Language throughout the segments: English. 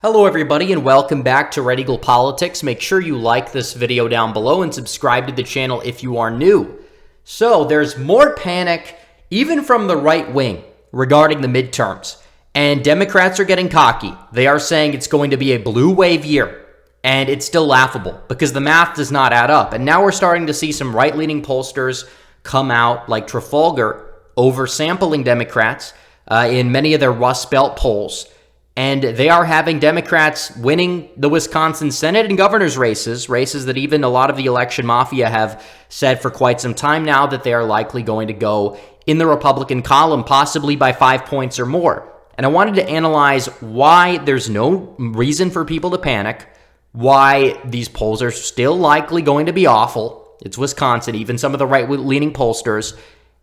Hello everybody and welcome back to Red Eagle Politics. Make sure you like this video down below and subscribe to the channel if you are new. So there's more panic even from the right wing regarding the midterms. And Democrats are getting cocky. They are saying it's going to be a blue wave year. And it's still laughable because the math does not add up. And now we're starting to see some right-leaning pollsters come out like Trafalgar oversampling Democrats in many of their Rust Belt polls. And they are having Democrats winning the Wisconsin Senate and governor's races that even a lot of the election mafia have said for quite some time now that they are likely going to go in the Republican column, possibly by 5 points or more. And I wanted to analyze why there's no reason for people to panic, why these polls are still likely going to be awful. It's Wisconsin, even some of the right-leaning pollsters,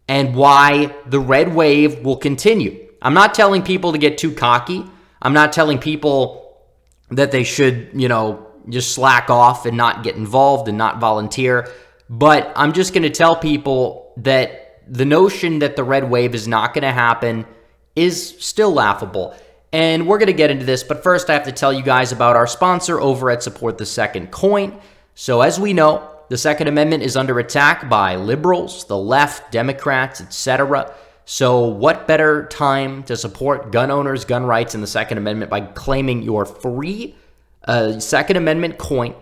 and why the red wave will continue. I'm not telling people to get too cocky. I'm not telling people that they should, just slack off and not get involved and not volunteer. But I'm just going to tell people that the notion that the red wave is not going to happen is still laughable. And we're going to get into this. But first, I have to tell you guys about our sponsor over at Support the Second Coin. So as we know, the Second Amendment is under attack by liberals, the left, Democrats, etc. So what better time to support gun owners, gun rights, and the Second Amendment by claiming your free Second Amendment coin.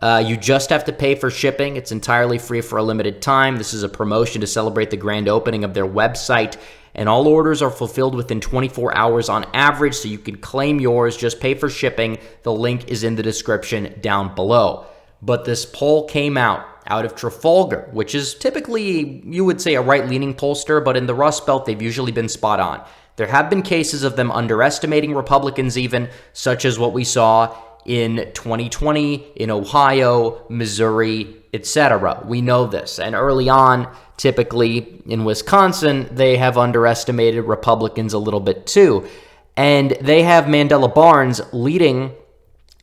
You just have to pay for shipping. It's entirely free for a limited time. This is a promotion to celebrate the grand opening of their website, and all orders are fulfilled within 24 hours on average, so you can claim yours. Just pay for shipping. The link is in the description down below. But this poll came out of Trafalgar, which is typically, you would say, a right-leaning pollster, but in the Rust Belt, they've usually been spot on. There have been cases of them underestimating Republicans even, such as what we saw in 2020 in Ohio, Missouri, etc. We know this. And early on, typically in Wisconsin, they have underestimated Republicans a little bit too. And they have Mandela Barnes leading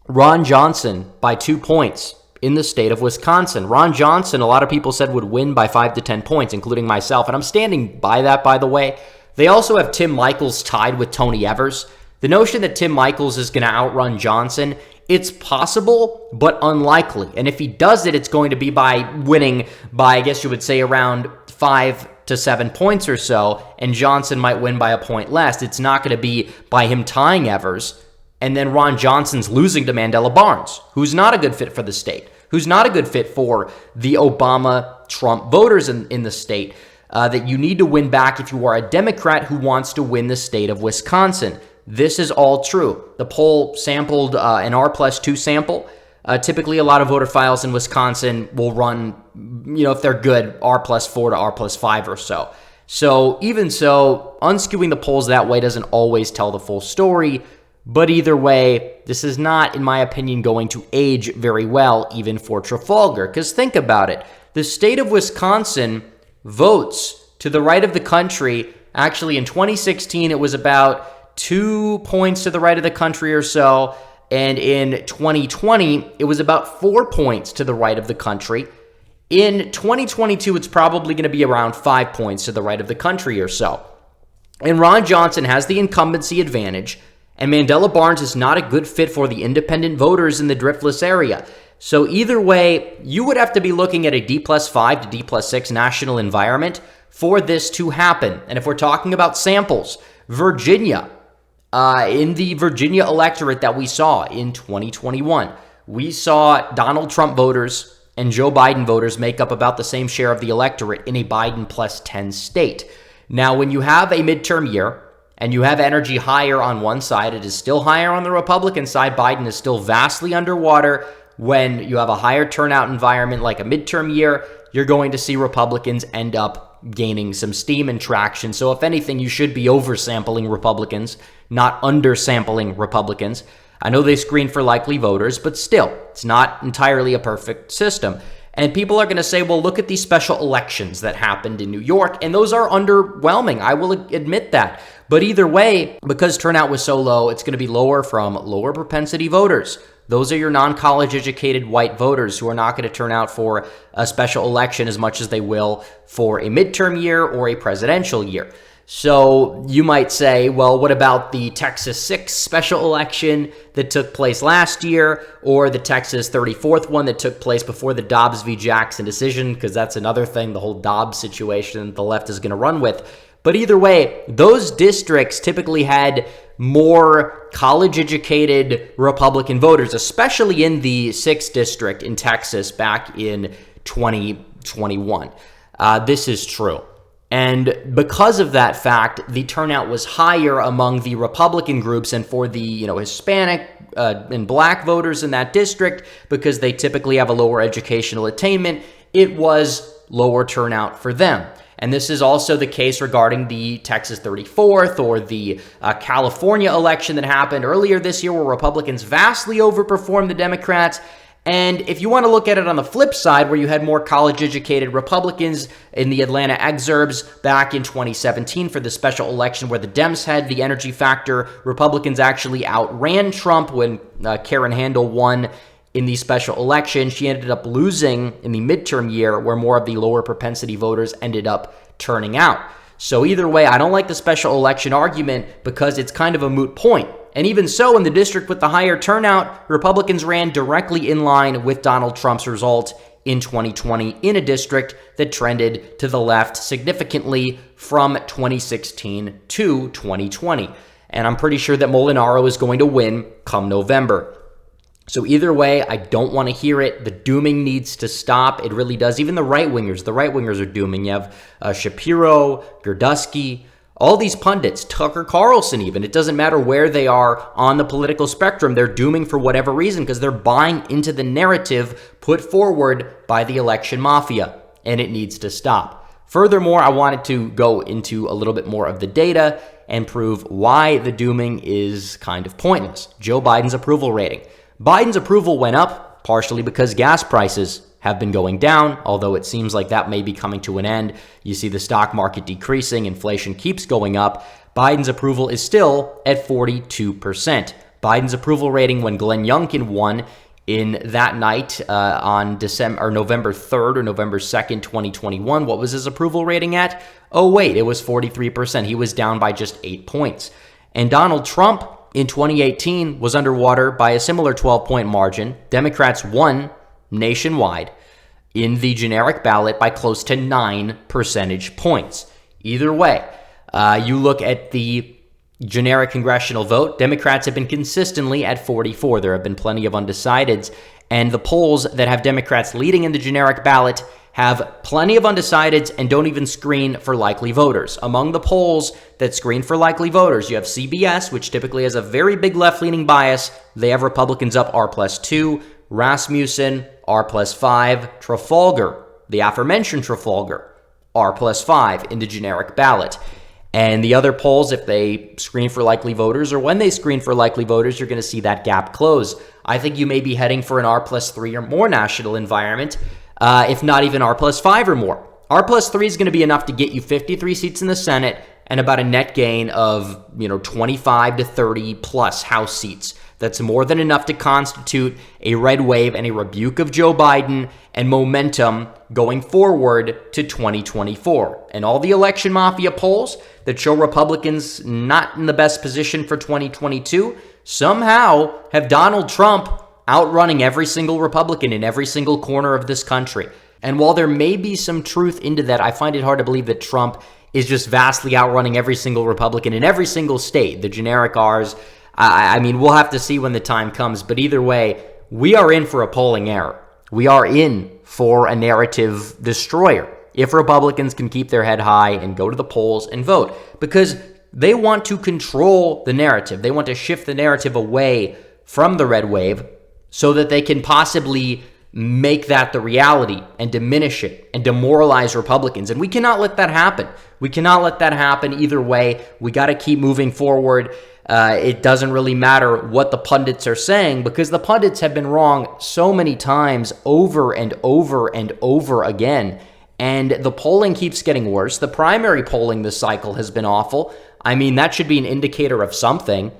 Ron Johnson by 2 points in the state of Wisconsin. Ron Johnson, a lot of people said would win by 5 to 10 points, including myself, and I'm standing by that, by the way. They also have Tim Michels tied with Tony Evers. The notion that Tim Michels is going to outrun Johnson, it's possible, but unlikely. And if he does it, it's going to be by winning by, I guess you would say, around 5 to 7 points or so, and Johnson might win by a point less. It's not going to be by him tying Evers, and then Ron Johnson's losing to Mandela Barnes, who's not a good fit for the state, who's not a good fit for the Obama-Trump voters in the state, that you need to win back if you are a Democrat who wants to win the state of Wisconsin. This is all true. The poll sampled an R+2 sample. Typically, a lot of voter files in Wisconsin will run, if they're good, R+4 to R+5 or so. So even so, unskewing the polls that way doesn't always tell the full story. But either way, this is not, in my opinion, going to age very well, even for Trafalgar. Because think about it. The state of Wisconsin votes to the right of the country. Actually, in 2016, it was about 2 points to the right of the country or so. And in 2020, it was about 4 points to the right of the country. In 2022, it's probably going to be around 5 points to the right of the country or so. And Ron Johnson has the incumbency advantage. And Mandela Barnes is not a good fit for the independent voters in the Driftless area. So either way, you would have to be looking at a D+5 to D+6 national environment for this to happen. And if we're talking about samples, Virginia, in the Virginia electorate that we saw in 2021, we saw Donald Trump voters and Joe Biden voters make up about the same share of the electorate in a Biden +10 state. Now, when you have a midterm year, and you have energy higher on one side, it is still higher on the Republican side. Biden is still vastly underwater. When you have a higher turnout environment like a midterm year, you're going to see Republicans end up gaining some steam and traction. So if anything, you should be oversampling Republicans, not undersampling Republicans. I know they screen for likely voters, but still, it's not entirely a perfect system. And people are going to say, well, look at these special elections that happened in New York, and those are underwhelming. I will admit that. But either way, because turnout was so low, it's going to be lower from lower propensity voters. Those are your non-college educated white voters who are not going to turn out for a special election as much as they will for a midterm year or a presidential year. So you might say, well, what about the Texas 6 special election that took place last year, or the Texas 34th one that took place before the Dobbs v. Jackson decision? Because that's another thing, the whole Dobbs situation the left is going to run with. But either way, those districts typically had more college-educated Republican voters, especially in the 6th district in Texas back in 2021. This is true. And because of that fact, the turnout was higher among the Republican groups and for the Hispanic and black voters in that district, because they typically have a lower educational attainment, it was lower turnout for them. And this is also the case regarding the Texas 34th or the California election that happened earlier this year, where Republicans vastly overperformed the Democrats. And if you want to look at it on the flip side, where you had more college-educated Republicans in the Atlanta exurbs back in 2017 for the special election where the Dems had the energy factor, Republicans actually outran Trump when Karen Handel won in the special election. She ended up losing in the midterm year, where more of the lower propensity voters ended up turning out. So either way, I don't like the special election argument because it's kind of a moot point. And even so, in the district with the higher turnout, Republicans ran directly in line with Donald Trump's result in 2020 in a district that trended to the left significantly from 2016 to 2020. And I'm pretty sure that Molinaro is going to win come November. So either way, I don't want to hear it. The dooming needs to stop. It really does. Even the right-wingers are dooming. You have Shapiro, Gerdusky, all these pundits, Tucker Carlson even. It doesn't matter where they are on the political spectrum. They're dooming for whatever reason because they're buying into the narrative put forward by the election mafia, and it needs to stop. Furthermore, I wanted to go into a little bit more of the data and prove why the dooming is kind of pointless. Joe Biden's approval rating. Biden's approval went up partially because gas prices have been going down, although it seems like that may be coming to an end. You see the stock market decreasing, inflation keeps going up. Biden's approval is still at 42%. Biden's approval rating when Glenn Youngkin won in that night on November 3rd or November 2nd, 2021, what was his approval rating at? Oh, wait, it was 43%. He was down by just 8 points. And Donald Trump in 2018 was underwater by a similar 12-point margin. Democrats won nationwide in the generic ballot by close to 9 percentage points. Either way, you look at the generic congressional vote, Democrats have been consistently at 44. There have been plenty of undecideds, and the polls that have Democrats leading in the generic ballot have plenty of undecideds and don't even screen for likely voters. Among the polls that screen for likely voters, you have CBS, which typically has a very big left-leaning bias. They have Republicans up R+2, Rasmussen, R+5, Trafalgar, the aforementioned Trafalgar, R+5 in the generic ballot. And the other polls, if they screen for likely voters or when they screen for likely voters, you're going to see that gap close. I think you may be heading for an R+3 or more national environment, if not even R+5 or more. R+3 is going to be enough to get you 53 seats in the Senate and about a net gain of 25 to 30 plus House seats. That's more than enough to constitute a red wave and a rebuke of Joe Biden and momentum going forward to 2024. And all the election mafia polls that show Republicans not in the best position for 2022 somehow have Donald Trump outrunning every single Republican in every single corner of this country. And while there may be some truth into that, I find it hard to believe that Trump is just vastly outrunning every single Republican in every single state, the generic R's. I mean, we'll have to see when the time comes, but either way, we are in for a polling error. We are in for a narrative destroyer if Republicans can keep their head high and go to the polls and vote, because they want to control the narrative. They want to shift the narrative away from the red wave so that they can possibly make that the reality and diminish it and demoralize Republicans. And we cannot let that happen. We cannot let that happen either way. We got to keep moving forward. It doesn't really matter what the pundits are saying because the pundits have been wrong so many times over and over and over again. And the polling keeps getting worse. The primary polling this cycle has been awful. I mean, that should be an indicator of something.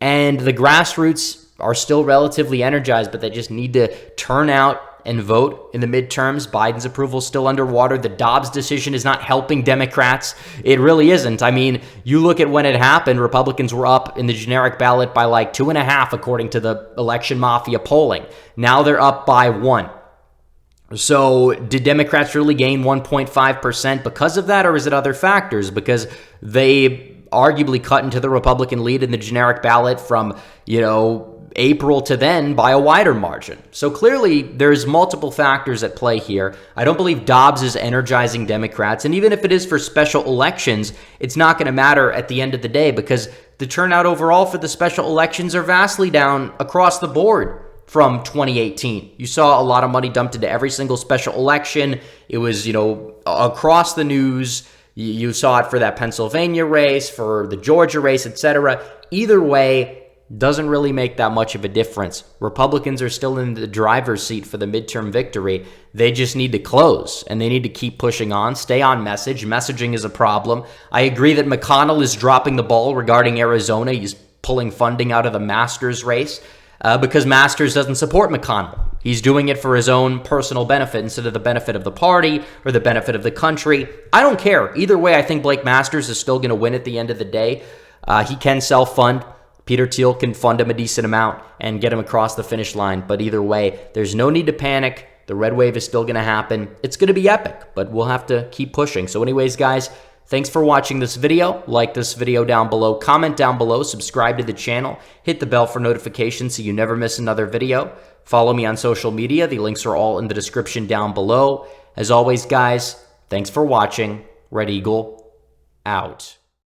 And the grassroots are still relatively energized, but they just need to turn out out and vote in the midterms. Biden's approval is still underwater. The Dobbs decision is not helping Democrats. It really isn't. I mean, you look at when it happened, Republicans were up in the generic ballot by like 2.5, according to the election mafia polling. Now they're up by 1. So did Democrats really gain 1.5% because of that, or is it other factors? Because they arguably cut into the Republican lead in the generic ballot from, April to then by a wider margin. So clearly there's multiple factors at play here. I don't believe Dobbs is energizing Democrats. And even if it is for special elections, it's not going to matter at the end of the day because the turnout overall for the special elections are vastly down across the board from 2018. You saw a lot of money dumped into every single special election. It was, across the news. You saw it for that Pennsylvania race, for the Georgia race, etc. Either way, doesn't really make that much of a difference. Republicans are still in the driver's seat for the midterm victory. They just need to close, and they need to keep pushing on, stay on message. Messaging is a problem. I agree that McConnell is dropping the ball regarding Arizona. He's pulling funding out of the Masters race because Masters doesn't support McConnell. He's doing it for his own personal benefit instead of the benefit of the party or the benefit of the country. I don't care. Either way, I think Blake Masters is still going to win at the end of the day. He can self-fund. Peter Thiel can fund him a decent amount and get him across the finish line. But either way, there's no need to panic. The red wave is still going to happen. It's going to be epic, but we'll have to keep pushing. So anyways, guys, thanks for watching this video. Like this video down below. Comment down below. Subscribe to the channel. Hit the bell for notifications so you never miss another video. Follow me on social media. The links are all in the description down below. As always, guys, thanks for watching. Red Eagle, out.